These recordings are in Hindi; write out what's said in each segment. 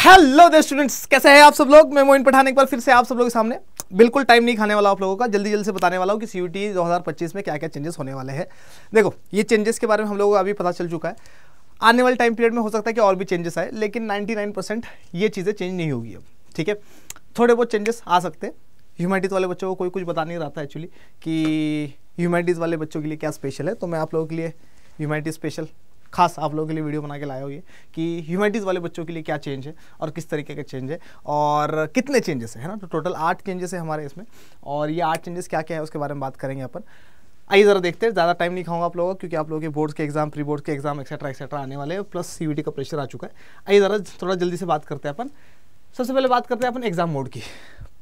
हेलो देयर स्टूडेंट्स, कैसे हैं आप सब लोग। मैं मोइन पठान एक बार फिर से आप सब लोगों के सामने बिल्कुल टाइम नहीं खाने वाला आप लोगों का, जल्दी से बताने वाला हूं कि सीयूटी 2025 में क्या क्या चेंजेस होने वाले हैं। देखो, ये चेंजेस के बारे में हम लोगों को अभी पता चल चुका है। आने वाले टाइम पीरियड में हो सकता है कि और भी चेंजेस आए, लेकिन 99% ये चीज़ें चेंज नहीं होगी अब। ठीक है, थोड़े बहुत चेंजेस आ सकते हैं। ह्यूमैनिटीज़ वाले बच्चों को कोई कुछ बता नहीं रहा था एक्चुअली कि ह्यूमैनिटीज़ वाले बच्चों के लिए क्या स्पेशल है, तो मैं आप लोगों के लिए ह्यूमैनिटीज़ स्पेशल खास आप लोगों के लिए वीडियो बना के लाया हूँ ये कि ह्यूमैनिटीज़ वाले बच्चों के लिए क्या चेंज है और किस तरीके का चेंज है और कितने चेंजेस है ना। तो टोटल 8 चेंजेस है हमारे इसमें, और ये 8 चेंजेस क्या क्या है उसके बारे में बात करेंगे अपन। आइए ज़रा देखते हैं, ज़्यादा टाइम नहीं खाऊंगा आप लोगों को, क्योंकि आप लोगों के बोर्ड्स के एग्जाम, प्री बोर्ड के एग्जाम एक्सेट्रा आने वाले हैं, प्लस सीयूटी का प्रेशर आ चुका है। आइए ज़रा थोड़ा जल्दी से बात करते हैं अपन। सबसे पहले बात करते हैं अपन एग्जाम मोड की।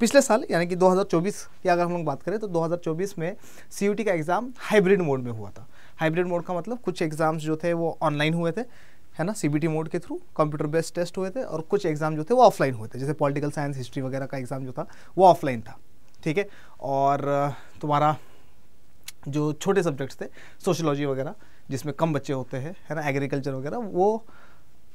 पिछले साल यानी कि 2024 की अगर हम लोग बात करें तो 2024 में सीयूटी का एग्ज़ाम हाइब्रिड मोड में हुआ था। हाइब्रिड मोड का मतलब कुछ एग्जाम्स जो थे वो ऑनलाइन हुए थे, है ना, सीबीटी मोड के थ्रू कंप्यूटर बेस्ड टेस्ट हुए थे, और कुछ एग्जाम जो थे वो ऑफलाइन हुए थे। जैसे पॉलिटिकल साइंस, हिस्ट्री वगैरह का एग्जाम जो था वो ऑफलाइन था। ठीक है, और तुम्हारा जो छोटे सब्जेक्ट्स थे, सोशियोलॉजी वगैरह जिसमें कम बच्चे होते हैं, है ना, एग्रीकल्चर वगैरह, वो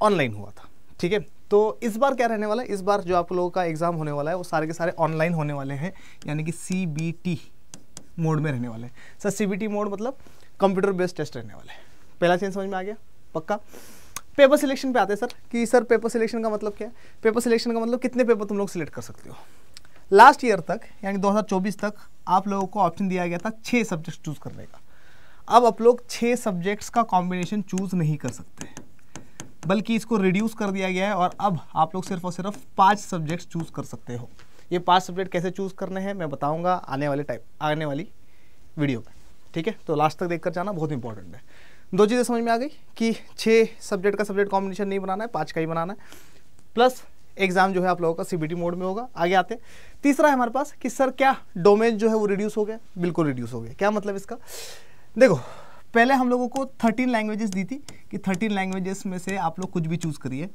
ऑनलाइन हुआ था। ठीक है, तो इस बार क्या रहने वाला है, इस बार जो आप लोगों का एग्जाम होने वाला है वो सारे के सारे ऑनलाइन होने वाले हैं, यानी कि सीबीटी मोड में रहने वाले हैं। सर सीबीटी मोड मतलब कंप्यूटर बेस्ड टेस्ट रहने वाले हैं। पहला चेंज समझ में आ गया पक्का। पेपर सिलेक्शन पे आते हैं सर कि सर पेपर सिलेक्शन का मतलब क्या है। पेपर सिलेक्शन का मतलब कितने पेपर तुम लोग सिलेक्ट कर सकते हो। लास्ट ईयर तक यानी 2024 तक आप लोगों को ऑप्शन दिया गया था 6 सब्जेक्ट चूज करने का। अब आप लोग 6 सब्जेक्ट्स का कॉम्बिनेशन चूज नहीं कर सकते, बल्कि इसको रिड्यूस कर दिया गया है, और अब आप लोग सिर्फ और सिर्फ 5 सब्जेक्ट्स चूज कर सकते हो। ये 5 सब्जेक्ट कैसे चूज करने हैं मैं बताऊंगा आने वाली वीडियो में। ठीक है, तो लास्ट तक देखकर जाना, बहुत इंपॉर्टेंट है। 2 चीज़ें समझ में आ गई कि 6 सब्जेक्ट का सब्जेक्ट कॉम्बिनेशन नहीं बनाना है, 5 का ही बनाना है, प्लस एग्जाम जो है आप लोगों का सीबीटी मोड में होगा। आगे आते हैं, तीसरा है हमारे पास कि सर क्या डोमेन जो है वो रिड्यूस हो गया। बिल्कुल रिड्यूस हो गया। क्या मतलब इसका, देखो पहले हम लोगों को 13 लैंग्वेजेस दी थी कि 13 लैंग्वेजेस में से आप लोग कुछ भी चूज करिए,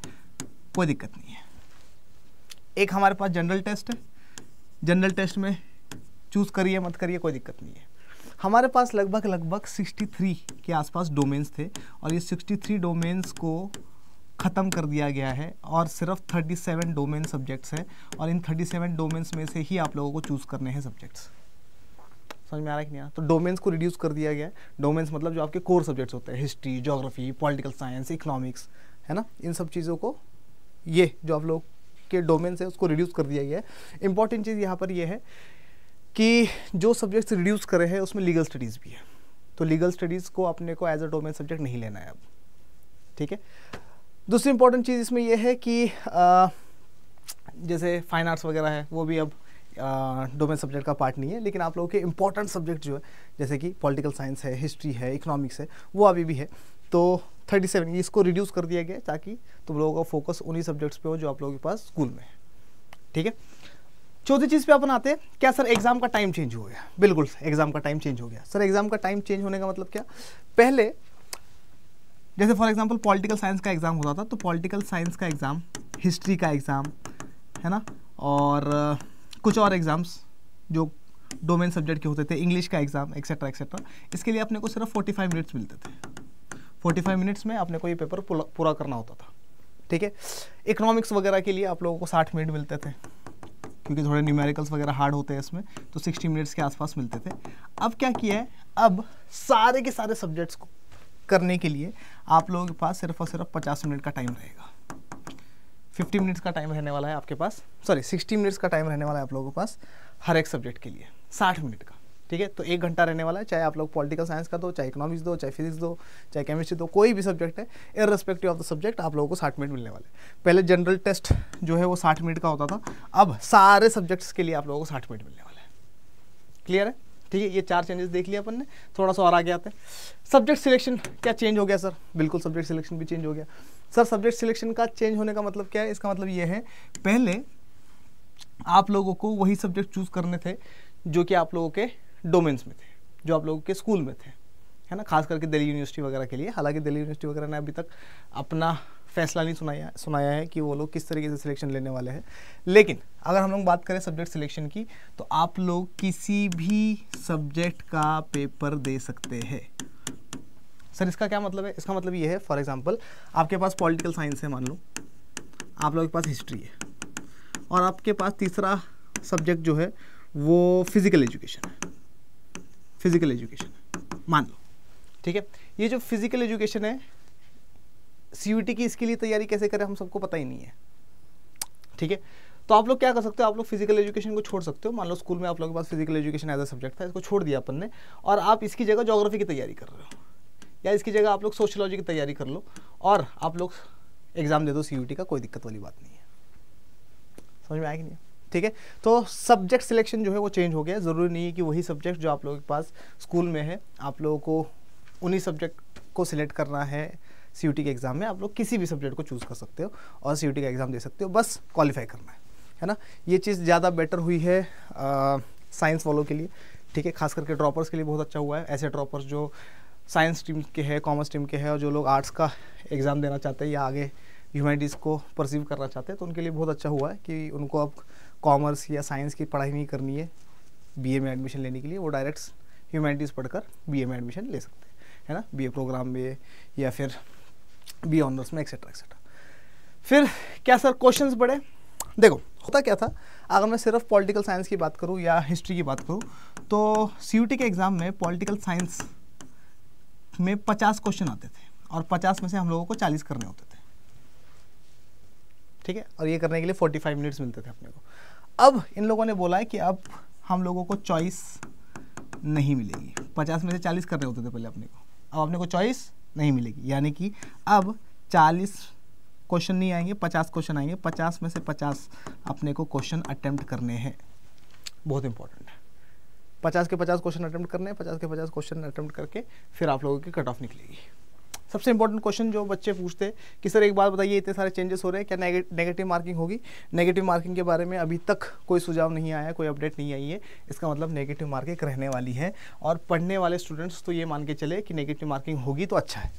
कोई दिक्कत नहीं है। एक हमारे पास जनरल टेस्ट है, जनरल टेस्ट में चूज करिए मत करिए कोई दिक्कत नहीं है। हमारे पास लगभग 63 के आसपास डोमेन्स थे, और ये 63 डोमेन्स को ख़त्म कर दिया गया है, और सिर्फ 37 डोमेन सब्जेक्ट्स हैं, और इन 37 डोमेन्स में से ही आप लोगों को चूज़ करने हैं सब्जेक्ट्स। समझ में आ रहा है कि नहीं आ रहा। तो डोमेन्स को रिड्यूस कर दिया गया है। डोमेन्स मतलब जो आपके कोर सब्जेक्ट्स होते हैं, history, geography, political science, economics, है ना, इन सब चीज़ों को, ये जो आप लोग के डोमेन्स है उसको रिड्यूस कर दिया गया है। इंपॉर्टेंट चीज़ यहाँ पर ये है कि जो सब्जेक्ट्स रिड्यूस करे हैं उसमें लीगल स्टडीज़ भी है, तो लीगल स्टडीज़ को अपने को एज अ डोमेन सब्जेक्ट नहीं लेना है अब। ठीक है, दूसरी इंपॉर्टेंट चीज़ इसमें यह है कि जैसे फाइन आर्ट्स वगैरह है वो भी अब डोमेन सब्जेक्ट का पार्ट नहीं है, लेकिन आप लोगों के इंपॉर्टेंट सब्जेक्ट जो है जैसे कि पॉलिटिकल साइंस है, हिस्ट्री है, इकोनॉमिक्स है, वो अभी भी है। तो 37 इसको रिड्यूस कर दिया गया ताकि तुम लोगों का फोकस उन्हीं सब्जेक्ट्स पे हो जो आप लोगों के पास स्कूल में है। ठीक है, चौथी चीज़ पे अपन आते हैं, क्या सर एग्जाम का टाइम चेंज हो गया। बिल्कुल, एग्जाम का टाइम चेंज हो गया। सर एग्जाम का टाइम चेंज होने का मतलब क्या, पहले जैसे फॉर एग्जांपल पॉलिटिकल साइंस का एग्जाम होता था, तो पॉलिटिकल साइंस का एग्जाम, हिस्ट्री का एग्जाम, है ना, और कुछ और एग्जाम्स जो डोमेन सब्जेक्ट के होते थे, इंग्लिश का एग्जाम एक्सेट्रा, इसके लिए अपने को सिर्फ 45 मिनट्स मिलते थे। 45 मिनट्स में अपने को ये पेपर पूरा करना होता था। ठीक है, इकोनॉमिक्स वगैरह के लिए आप लोगों को 60 मिनट मिलते थे, क्योंकि थोड़े न्यूमेरिकल्स वगैरह हार्ड होते हैं इसमें, तो 60 मिनट्स के आसपास मिलते थे। अब क्या किया है, अब सारे के सारे सब्जेक्ट्स को करने के लिए आप लोगों के पास सिर्फ और सिर्फ 50 मिनट का टाइम रहेगा। 50 मिनट्स का टाइम रहने वाला है आपके पास, 60 मिनट्स का टाइम रहने वाला है आप लोगों के पास हर एक सब्जेक्ट के लिए, 60 मिनट का। ठीक है, तो 1 घंटा रहने वाला है, चाहे आप लोग पॉलिटिकल साइंस का दो, चाहे इकोनॉमिक्स दो, चाहे फिजिक्स दो, चाहे केमिस्ट्री दो, कोई भी सब्जेक्ट है, इररिस्पेक्टिव ऑफ द सब्जेक्ट आप लोगों को 60 मिनट मिलने वाले। पहले जनरल टेस्ट जो है वो 60 मिनट का होता था, अब सारे सब्जेक्ट्स के लिए आप लोगों को 60 मिनट मिलने वाले हैं। क्लियर है। ठीक है, ये 4 चेंजेस देख लिया अपन ने। थोड़ा सा और आगे आते हैं, सब्जेक्ट सिलेक्शन क्या चेंज हो गया सर। बिल्कुल, सब्जेक्ट सिलेक्शन भी चेंज हो गया। सर सब्जेक्ट सिलेक्शन का चेंज होने का मतलब क्या है, इसका मतलब ये है पहले आप लोगों को वही सब्जेक्ट चूज करने थे जो कि आप लोगों के डोमेन्स में थे, जो आप लोगों के स्कूल में थे, है ना, खास करके दिल्ली यूनिवर्सिटी वगैरह के लिए। हालांकि दिल्ली यूनिवर्सिटी वगैरह ने अभी तक अपना फैसला नहीं सुनाया है कि वो लोग किस तरीके से सिलेक्शन लेने वाले हैं, लेकिन अगर हम लोग बात करें सब्जेक्ट सिलेक्शन की, तो आप लोग किसी भी सब्जेक्ट का पेपर दे सकते हैं। सर इसका क्या मतलब है, इसका मतलब ये है, फॉर एग्जांपल आपके पास पॉलिटिकल साइंस है, मान लो आप लोगों के पास हिस्ट्री है, और आपके पास तीसरा सब्जेक्ट जो है वो फिजिकल एजुकेशन है। फिजिकल एजुकेशन मान लो, ठीक है। ये जो फिजिकल एजुकेशन है सीयूईटी की, इसके लिए तैयारी कैसे करें हम सबको पता ही नहीं है, ठीक है। तो आप लोग क्या कर सकते हो, आप लोग फिजिकल एजुकेशन को छोड़ सकते हो। मान लो स्कूल में आप लोगों के पास physical education as a subject था, इसको छोड़ दिया अपन ने, और आप इसकी जगह ज्योग्राफी की तैयारी कर रहे हो, या इसकी जगह आप लोग सोशियोलॉजी की तैयारी कर लो, और आप लोग एग्जाम दे दो सीयूईटी का, कोई दिक्कत वाली बात नहीं है। समझ में आया कि नहीं? ठीक है। तो सब्जेक्ट सिलेक्शन जो है वो चेंज हो गया। ज़रूरी नहीं है कि वही सब्जेक्ट जो आप लोगों के पास स्कूल में है आप लोगों को उन्हीं सब्जेक्ट को सिलेक्ट करना है सीयूईटी के एग्ज़ाम में। आप लोग किसी भी सब्जेक्ट को चूज़ कर सकते हो और सीयूईटी का एग्ज़ाम दे सकते हो, बस क्वालिफाई करना है ना। ये चीज़ ज़्यादा बेटर हुई है साइंस वालों के लिए, ठीक है। खास करके ड्रॉपर्स के लिए बहुत अच्छा हुआ है। ऐसे ड्रॉपर्स जो साइंस स्ट्रीम के हैं, कॉमर्स स्ट्रीम के हैं, और जो लोग आर्ट्स का एग्ज़ाम देना चाहते हैं या आगे ह्यूमैनिटीज़ को परसीव करना चाहते हैं, तो उनके लिए बहुत अच्छा हुआ है कि उनको अब कॉमर्स या साइंस की पढ़ाई नहीं करनी है बीए में एडमिशन लेने के लिए। वो डायरेक्ट ह्यूमैनिटीज़ पढ़कर बीए में एडमिशन ले सकते हैं, है ना, बीए प्रोग्राम में या फिर बीए ऑनर्स में, एक्सेट्रा एक्सेट्रा। फिर क्या सर क्वेश्चंस बढ़े? देखो होता क्या था, अगर मैं सिर्फ पॉलिटिकल साइंस की बात करूँ या हिस्ट्री की बात करूँ, तो सीयूईटी के एग्ज़ाम में पॉलिटिकल साइंस में 50 क्वेश्चन आते थे, और 50 में से हम लोगों को 40 करने होते थे, ठीक है। और ये करने के लिए 45 मिनट्स मिलते थे अपने को। अब इन लोगों ने बोला है कि अब हम लोगों को चॉइस नहीं मिलेगी। 50 में से 40 करने होते थे पहले अपने को, अब अपने को चॉइस नहीं मिलेगी, यानी कि अब 40 क्वेश्चन नहीं आएंगे, 50 क्वेश्चन आएंगे। 50 में से 50 अपने को क्वेश्चन अटेम्प्ट करने हैं, बहुत इंपॉर्टेंट है। 50 के 50 क्वेश्चन अटेम्प्ट करने हैं, 50 के 50 क्वेश्चन अटेम्प्ट करके फिर आप लोगों की कट ऑफ निकलेगी। सबसे इंपॉर्टेंट क्वेश्चन जो बच्चे पूछते हैं कि सर एक बात बताइए, इतने सारे चेंजेस हो रहे हैं, क्या नेगेटिव मार्किंग होगी? नेगेटिव मार्किंग के बारे में अभी तक कोई सुझाव नहीं आया, कोई अपडेट नहीं आई है। इसका मतलब नेगेटिव मार्किंग रहने वाली है, और पढ़ने वाले स्टूडेंट्स तो ये मान के चले कि नेगेटिव मार्किंग होगी तो अच्छा है,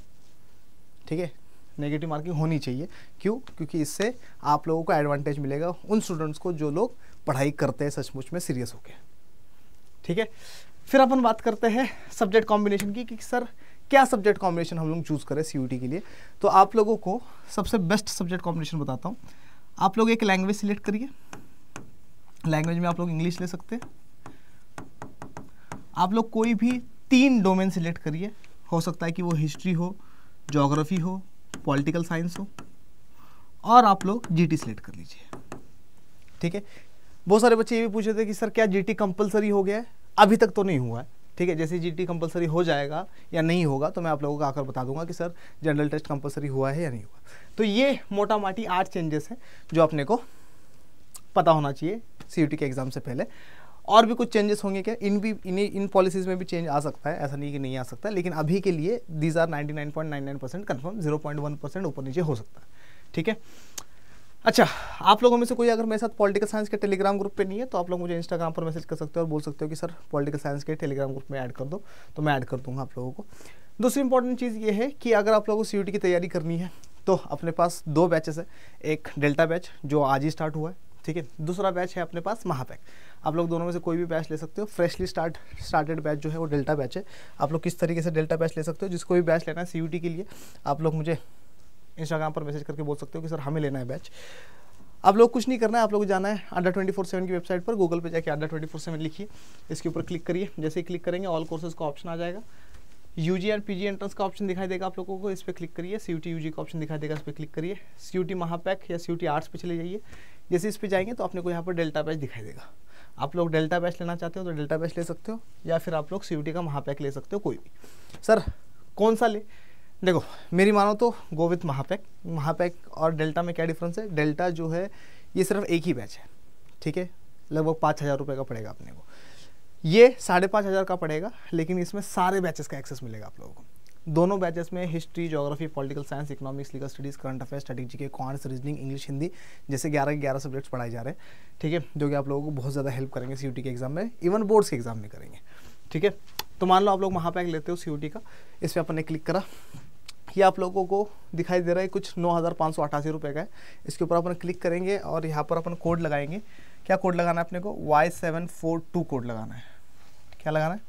ठीक है। नेगेटिव मार्किंग होनी चाहिए, क्यों? क्योंकि इससे आप लोगों को एडवांटेज मिलेगा उन स्टूडेंट्स को जो लोग पढ़ाई करते हैं सचमुच में सीरियस होकर, ठीक है। फिर अपन बात करते हैं सब्जेक्ट कॉम्बिनेशन की कि सर क्या सब्जेक्ट कॉम्बिनेशन हम लोग चूज़ करें सीयूईटी के लिए। तो आप लोगों को सबसे बेस्ट सब्जेक्ट कॉम्बिनेशन बताता हूँ। आप लोग एक लैंग्वेज सिलेक्ट करिए, लैंग्वेज में आप लोग इंग्लिश ले सकते हैं। आप लोग कोई भी 3 डोमेन सिलेक्ट करिए, हो सकता है कि वो हिस्ट्री हो, ज्योग्राफी हो, पॉलिटिकल साइंस हो, और आप लोग जीटी सिलेक्ट कर लीजिए, ठीक है। बहुत सारे बच्चे ये भी पूछ रहे थे कि सर क्या जीटी कंपलसरी हो गया है? अभी तक तो नहीं हुआ है, ठीक है। जैसे जीटी कंपलसरी हो जाएगा या नहीं होगा तो मैं आप लोगों को आकर बता दूंगा कि सर जनरल टेस्ट कंपलसरी हुआ है या नहीं हुआ। तो ये मोटा माटी 8 चेंजेस हैं जो अपने को पता होना चाहिए सीयूईटी के एग्ज़ाम से पहले। और भी कुछ चेंजेस होंगे क्या? इन पॉलिसीज़ में भी चेंज आ सकता है, ऐसा नहीं कि नहीं आ सकता, लेकिन अभी के लिए दीज आर 99.99% कन्फर्म, 0.1% ऊपर नीचे हो सकता है, ठीक है। अच्छा, आप लोगों में से कोई अगर मेरे साथ पॉलिटिकल साइंस के टेलीग्राम ग्रुप पे नहीं है तो आप लोग मुझे इंस्टाग्राम पर मैसेज कर सकते हो और बोल सकते हो कि सर पॉलिटिकल साइंस के टेलीग्राम ग्रुप में ऐड कर दो, तो मैं ऐड कर दूंगा आप लोगों को। दूसरी इंपॉर्टेंट चीज़ ये है कि अगर आप लोगों को सीयूईटी की तैयारी करनी है तो अपने पास 2 बैचेस है। एक डेल्टा बैच जो आज ही स्टार्ट हुआ है, ठीक है। दूसरा बैच है अपने पास महापैक। आप लोग दोनों में से कोई भी बैच ले सकते हो। फ्रेशली स्टार्टेड बैच जो है वो डेल्टा बैच है। आप लोग किस तरीके से डेल्टा बैच ले सकते हो? जिसको भी बैच लेना है सीयूईटी के लिए आप लोग मुझे इंस्टाग्राम पर मैसेज करके बोल सकते हो कि सर हमें लेना है बैच। आप लोग कुछ नहीं करना है, आप लोग जाना है अड्डा 24/7 की वेबसाइट पर, गूगल पे जाके अड्डा 24/7 लिखिए, इसके ऊपर क्लिक करिए। जैसे ही क्लिक करेंगे ऑल कोर्सेज का ऑप्शन आ जाएगा, यूजी एंड पीजी एंट्रेंस का ऑप्शन दिखाई देगा आप लोगों को, इस पर क्लिक करिए। सीयूटी यूजी का ऑप्शन दिखाई देगा, इस पर क्लिक करिए। सीयूटी महापैक या सीयूटी आर्ट्स पे चले जाइए। जैसे इस पे जाएंगे तो आपने को यहाँ पर डेल्टा बैच दिखाई देगा। आप लोग डेल्टा बैच लेना चाहते हो तो डेल्टा बैच ले सकते हो, या फिर आप लोग सीयूटी का महापैक ले सकते हो, कोई भी। सर कौन सा ले? देखो मेरी मानो तो गो विथ महापैक। महापैक और डेल्टा में क्या डिफरेंस है? डेल्टा जो है ये सिर्फ एक ही बैच है, ठीक है, लगभग 5,000 रुपये का पड़ेगा अपने को। ये 5,500 का पड़ेगा, लेकिन इसमें सारे बैचेस का एक्सेस मिलेगा आप लोगों को। दोनों बैचेस में history, geography, political science, economics, legal studies, current affairs, static GK, quants, reasoning, English, Hindi जैसे 11 सब्जेक्ट्स पढ़ाए जा रहे हैं, ठीक है, जो कि आप लोगों को बहुत ज़्यादा हेल्प करेंगे सीयूटी के एग्जाम में, इवन बोर्ड्स के एग्जाम में करेंगे, ठीक है। तो मान लो आप लोग महापैक लेते हो सीयूटी का, इस पर अपन ने क्लिक करा, ये आप लोगों को दिखाई दे रहा है कुछ 9,588 रुपये का है। इसके ऊपर अपन क्लिक करेंगे और यहाँ पर अपन कोड लगाएंगे। क्या कोड लगाना है अपने को? Y742 कोड लगाना है। क्या लगाना है?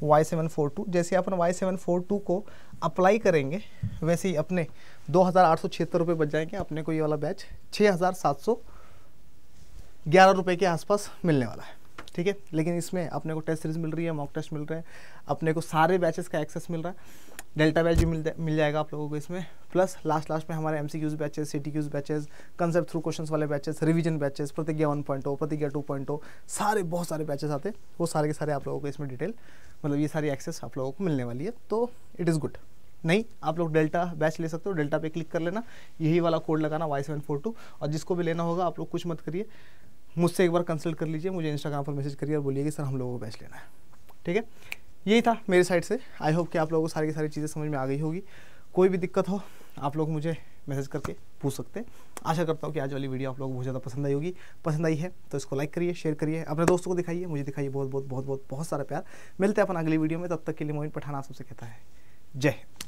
Y742। जैसे अपन Y742 को अप्लाई करेंगे वैसे ही अपने 2,876 रुपये बच जाएंगे। अपने को ये वाला बैच 6,711 रुपये के आसपास मिलने वाला है, ठीक है। लेकिन इसमें अपने को टेस्ट सीरीज मिल रही है, मॉक टेस्ट मिल रहे हैं, अपने को सारे बैचेस का एक्सेस मिल रहा है, डेल्टा बैच भी मिल जाएगा आप लोगों को इसमें, प्लस लास्ट में हमारे MCQs batches, CTQs batches, concept through questions वाले बैचेस, रिवीजन बैचेस, प्रतिज्ञा 1.0, प्रतिज्ञा 2.0, सारे बहुत सारे बैचेस आते हैं, वो सारे के सारे आप लोगों को इसमें डिटेल मतलब ये सारी एक्सेस आप लोगों को मिलने वाली है। तो इट इज़ गुड। नहीं, आप लोग डेल्टा बैच ले सकते हो, डेल्टा पे क्लिक कर लेना, यही वाला कोड लगाना Y742, और जिसको भी लेना होगा आप लोग कुछ मत करिए, मुझसे एक बार कंसल्ट कर लीजिए, मुझे इंस्टाग्राम पर मैसेज करिए और बोलिए कि सर हम लोगों को बैच लेना है, ठीक है। यही था मेरी साइड से। आई होप कि आप लोगों को सारी की सारी चीज़ें समझ में आ गई होगी। कोई भी दिक्कत हो आप लोग मुझे मैसेज करके पूछ सकते हैं। आशा करता हूँ कि आज वाली वीडियो आप लोगों को बहुत ज़्यादा पसंद आई होगी। पसंद आई है तो इसको लाइक करिए, शेयर करिए, अपने दोस्तों को दिखाइए, मुझे दिखाइए। बहुत सारा प्यार। मिलते हैं अपन अगली वीडियो में, तब तक के लिए मोइन पठान आप सबसे कहता है जय हिंद।